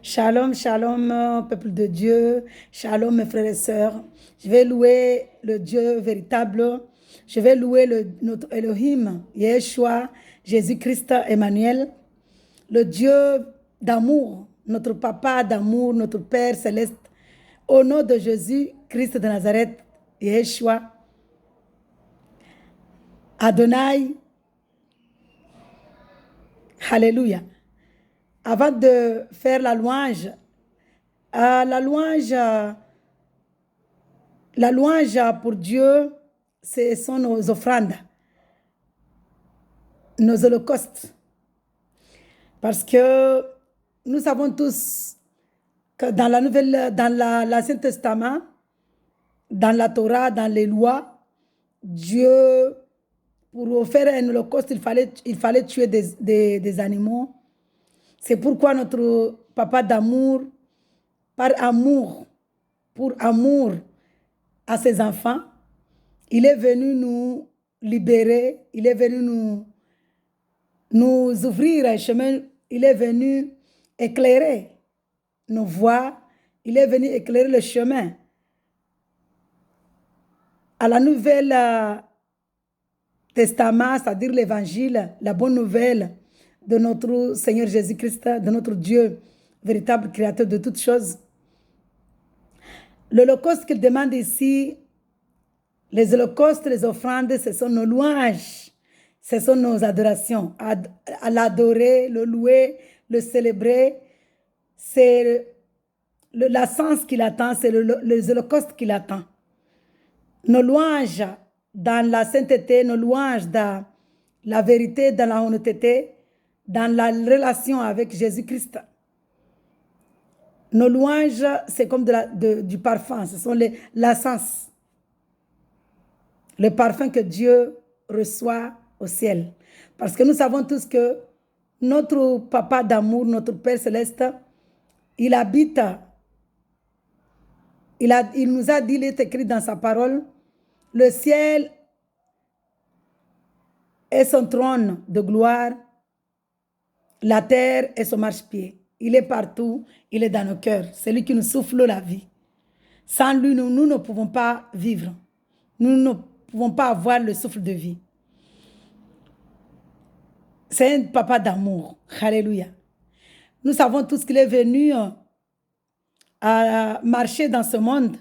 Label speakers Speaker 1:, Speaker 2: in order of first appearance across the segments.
Speaker 1: Shalom, shalom, peuple de Dieu. Shalom, mes frères et sœurs. Je vais louer le Dieu véritable. Je vais louer notre Elohim, Yeshua, Jésus-Christ, Emmanuel, le Dieu d'amour, notre Papa d'amour, notre Père céleste. Au nom de Jésus-Christ de Nazareth, Yeshua, Adonai, Alléluia. Avant de faire la louange, la louange pour Dieu, ce sont nos offrandes, nos holocaustes. Parce que nous savons tous que dans l'Ancien Testament, dans la Torah, dans les lois, Dieu, pour faire un holocauste, il fallait tuer des animaux. C'est pourquoi notre Papa d'amour, par amour, pour amour à ses enfants, il est venu nous libérer, il est venu nous ouvrir un chemin, il est venu éclairer nos voies, il est venu éclairer le chemin à la Nouvelle Testament, c'est-à-dire l'Évangile, la bonne nouvelle de notre Seigneur Jésus-Christ, de notre Dieu, véritable créateur de toutes choses. L'holocauste qu'il demande ici, les holocaustes, les offrandes, ce sont nos louanges, ce sont nos adorations. À l'adorer, le louer, le célébrer, c'est l'essence qu'il attend, c'est les holocaustes qu'il attend. Nos louanges dans la sainteté, nos louanges dans la vérité, dans la honnêteté, dans la relation avec Jésus-Christ. Nos louanges, c'est comme du parfum, ce sont l'essence, le parfum que Dieu reçoit au ciel. Parce que nous savons tous que notre Papa d'amour, notre Père céleste, il habite, il nous a dit, il est écrit dans sa parole, le ciel est son trône de gloire, la terre est son marchepied. Il est partout, il est dans nos cœurs. C'est lui qui nous souffle la vie. Sans lui, nous ne pouvons pas vivre. Nous ne pouvons pas avoir le souffle de vie. C'est un papa d'amour. Alléluia. Nous savons tous qu'il est venu à marcher dans ce monde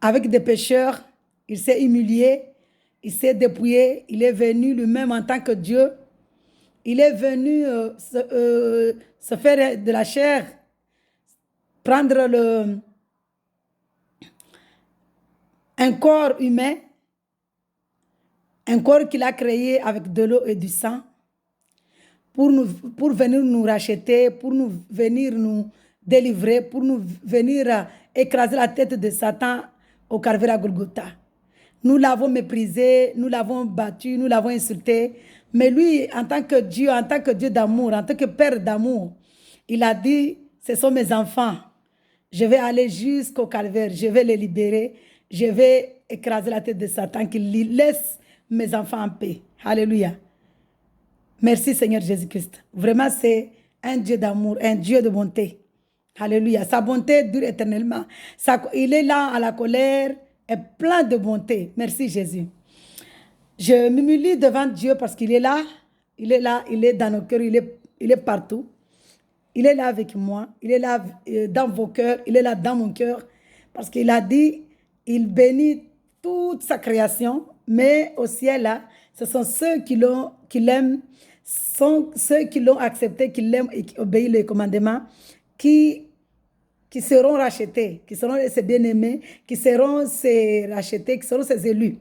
Speaker 1: avec des pécheurs. Il s'est humilié, il s'est dépouillé. Il est venu lui-même en tant que Dieu. Il est venu se faire de la chair, prendre un corps humain, un corps qu'il a créé avec de l'eau et du sang, pour venir nous racheter, pour venir nous délivrer, pour venir écraser la tête de Satan au calvaire à Golgotha. Nous l'avons méprisé, nous l'avons battu, nous l'avons insulté. Mais lui, en tant que Dieu d'amour, en tant que Père d'amour, il a dit, ce sont mes enfants. Je vais aller jusqu'au calvaire, je vais les libérer, je vais écraser la tête de Satan, qu'il laisse mes enfants en paix. Alléluia. Merci Seigneur Jésus-Christ. Vraiment, c'est un Dieu d'amour, un Dieu de bonté. Alléluia. Sa bonté dure éternellement. Il est là à la colère, est plein de bonté. Merci Jésus. Je m'humilie devant Dieu parce qu'il est là. Il est là, il est dans nos cœurs, il est partout. Il est là avec moi, il est là dans vos cœurs, il est là dans mon cœur. Parce qu'il a dit, il bénit toute sa création, mais au ciel, là, ce sont ceux qui l'aiment, sont ceux qui l'ont accepté, qui l'aiment et qui obéissent les commandements, qui seront rachetés, qui seront ses bien-aimés, qui seront ses rachetés, qui seront ses élus.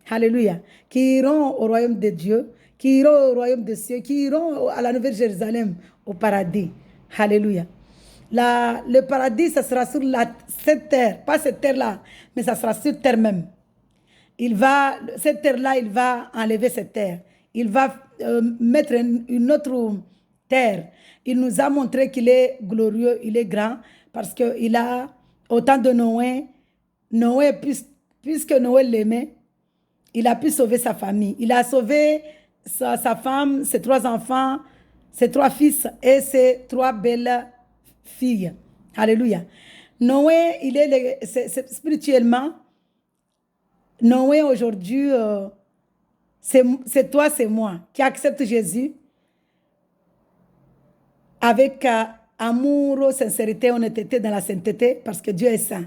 Speaker 1: Alléluia. Qui iront au royaume de Dieu, qui iront au royaume des cieux, qui iront à la Nouvelle Jérusalem, au paradis. Alléluia. Le paradis, ça sera sur cette terre, pas cette terre-là, mais ça sera sur terre même. Cette terre-là, il va enlever cette terre. Il va mettre une autre terre. Il nous a montré qu'il est glorieux, il est grand, parce qu'il a autant de Noé, puisque Noé l'aimait, il a pu sauver sa famille. Il a sauvé sa femme, ses 3 enfants, ses 3 fils et ses 3 belles filles. Alléluia. Noé, spirituellement, Noé aujourd'hui, c'est toi, c'est moi qui accepte Jésus avec amour, sincérité, honnêteté dans la sainteté parce que Dieu est saint.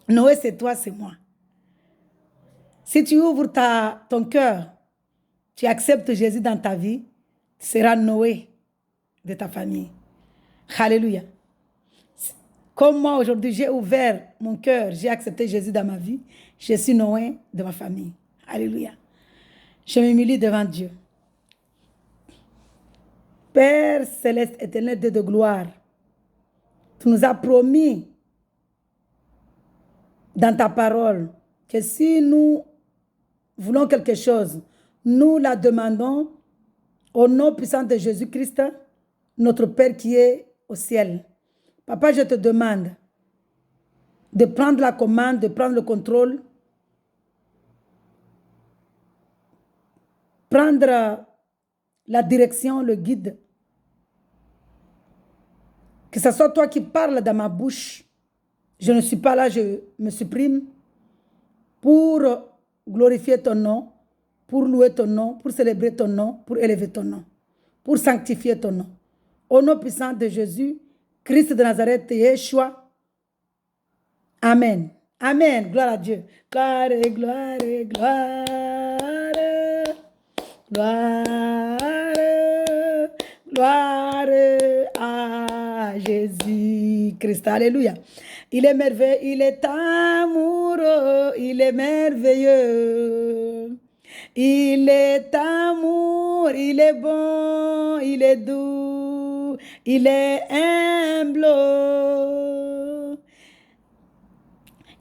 Speaker 1: Noé, c'est toi, c'est moi. Si tu ouvres ton cœur, tu acceptes Jésus dans ta vie, tu seras Noé de ta famille. Alléluia. Comme moi aujourd'hui, j'ai ouvert mon cœur, j'ai accepté Jésus dans ma vie, je suis Noé de ma famille. Alléluia. Je m'humilie devant Dieu. Père céleste, éternel Dieu de gloire, tu nous as promis dans ta parole que si nous voulons quelque chose, nous la demandons au nom puissant de Jésus-Christ, notre Père qui est au ciel. Papa, je te demande de prendre la commande, de prendre le contrôle, prendre la direction, le guide. Que ce soit toi qui parles dans ma bouche. Je ne suis pas là, je me supprime pour glorifier ton nom, pour louer ton nom, pour célébrer ton nom, pour élever ton nom, pour sanctifier ton nom. Au nom puissant de Jésus, Christ de Nazareth, Yeshua. Amen. Amen. Gloire à Dieu. Gloire, gloire, gloire. Gloire, gloire à Jésus-Christ. Alléluia. Il est merveilleux, il est amoureux, il est merveilleux. Il est amour, il est bon, il est doux, il est humble.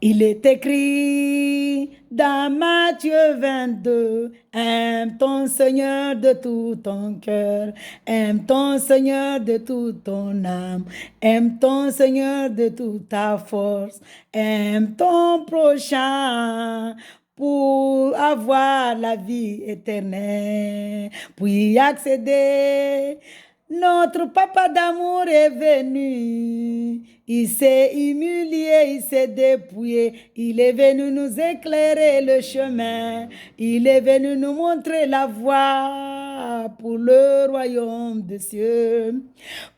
Speaker 1: Il est écrit dans Matthieu 22, aime ton Seigneur de tout ton cœur, aime ton Seigneur de toute ton âme, aime ton Seigneur de toute ta force, aime ton prochain pour avoir la vie éternelle, puis accéder. Notre papa d'amour est venu, il s'est humilié, il s'est dépouillé, il est venu nous éclairer le chemin, il est venu nous montrer la voie pour le royaume des cieux,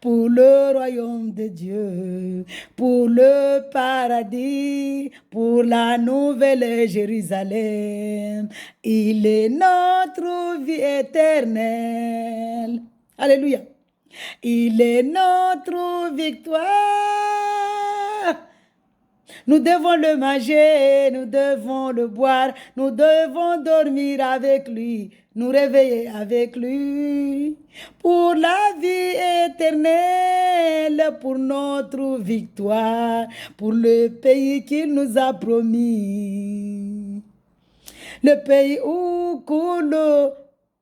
Speaker 1: pour le royaume de Dieu, pour le paradis, pour la nouvelle Jérusalem. Il est notre vie éternelle. Alléluia. Il est notre victoire. Nous devons le manger, nous devons le boire, nous devons dormir avec lui, nous réveiller avec lui. Pour la vie éternelle, pour notre victoire, pour le pays qu'il nous a promis. Le pays où coule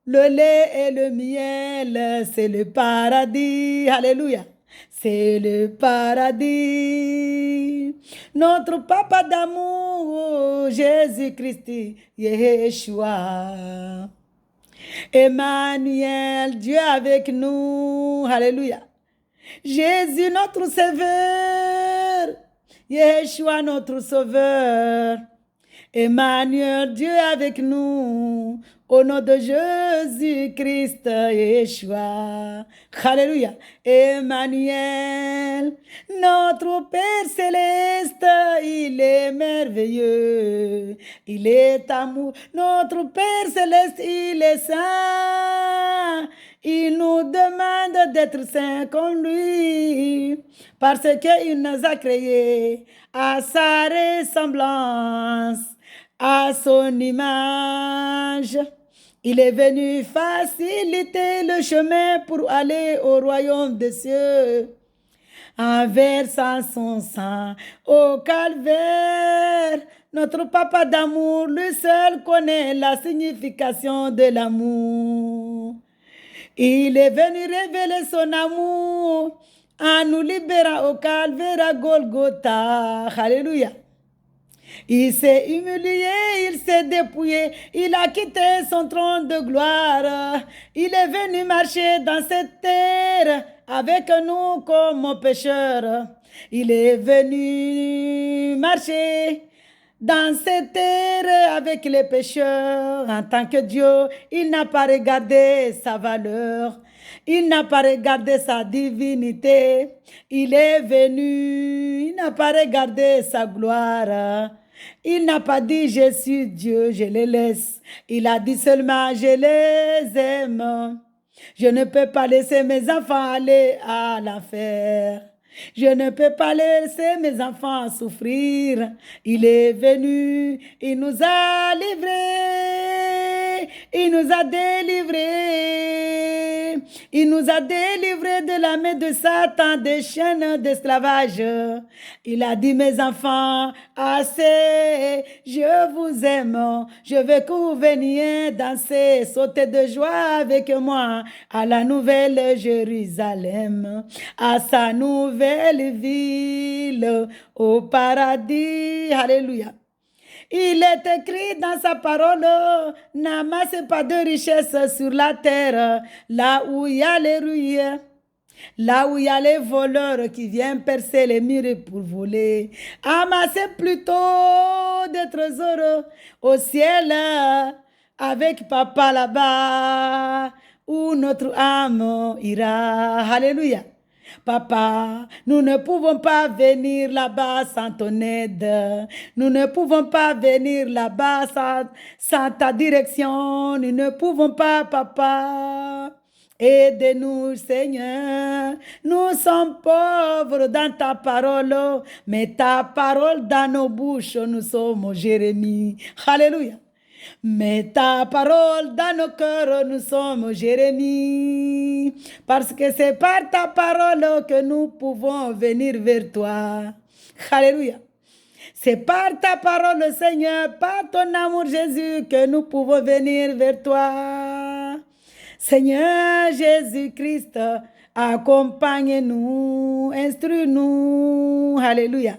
Speaker 1: le lait et le miel, c'est le paradis. Alléluia. C'est le paradis. Notre papa d'amour, Jésus-Christ, Yeshua. Emmanuel, Dieu avec nous. Alléluia. Jésus, notre sauveur. Yeshua, notre sauveur. Emmanuel, Dieu avec nous, au nom de Jésus-Christ, Yeshua. Alléluia. Emmanuel, notre Père céleste, il est merveilleux, il est amour. Notre Père céleste, il est saint. Il nous demande d'être saints comme lui, parce qu'il nous a créés à sa ressemblance, à son image. Il est venu faciliter le chemin pour aller au royaume des cieux, en versant son sang au calvaire. Notre papa d'amour, lui seul connaît la signification de l'amour. Il est venu révéler son amour en nous libérant au calvaire à Golgotha. Alléluia. Il s'est humilié, il s'est dépouillé, il a quitté son trône de gloire. Il est venu marcher dans cette terre avec nous comme pécheurs. Il est venu marcher dans cette terre avec les pécheurs. En tant que Dieu, il n'a pas regardé sa valeur. Il n'a pas regardé sa divinité. Il est venu, il n'a pas regardé sa gloire. Il n'a pas dit je suis Dieu, je les laisse. Il a dit seulement je les aime. Je ne peux pas laisser mes enfants aller à l'enfer. Je ne peux pas laisser mes enfants souffrir. Il est venu, il nous a livrés, il nous a délivrés. Il nous a délivrés de la main de Satan, des chaînes d'esclavage. Il a dit, mes enfants, assez, je vous aime. Je veux que vous veniez danser, sauter de joie avec moi à la nouvelle Jérusalem, à sa nouvelle ville, au paradis. Alléluia. Il est écrit dans sa parole, n'amassez pas de richesse sur la terre, là où il y a les ruines, là où il y a les voleurs qui viennent percer les murs pour voler. Amassez plutôt des trésors au ciel, avec papa là-bas, où notre âme ira. Alléluia. Papa, nous ne pouvons pas venir là-bas sans ton aide. Nous ne pouvons pas venir là-bas sans ta direction. Nous ne pouvons pas, papa. Aide-nous, Seigneur. Nous sommes pauvres dans ta parole, mais ta parole dans nos bouches, nous sommes Jérémie. Alléluia. Mets ta parole dans nos cœurs, nous sommes Jérémie, parce que c'est par ta parole que nous pouvons venir vers toi. Alléluia. C'est par ta parole, Seigneur, par ton amour, Jésus, que nous pouvons venir vers toi. Seigneur Jésus-Christ, accompagne-nous, instruis-nous. Alléluia.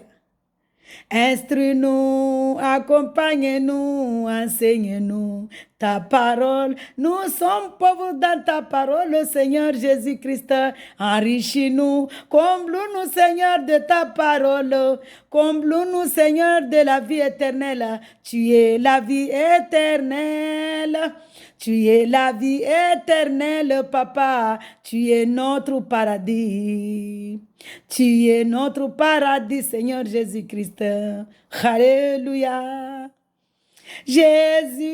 Speaker 1: Instruis-nous, accompagne-nous, enseigne-nous ta parole. Nous sommes pauvres dans ta parole, Seigneur Jésus-Christ. Enrichis-nous, comble-nous, Seigneur, de ta parole. Comble-nous, Seigneur, de la vie éternelle. Tu es la vie éternelle. Tu es la vie éternelle, Papa. Tu es notre paradis. Tu es notre paradis, Seigneur Jésus-Christ. Alléluia. Jésus.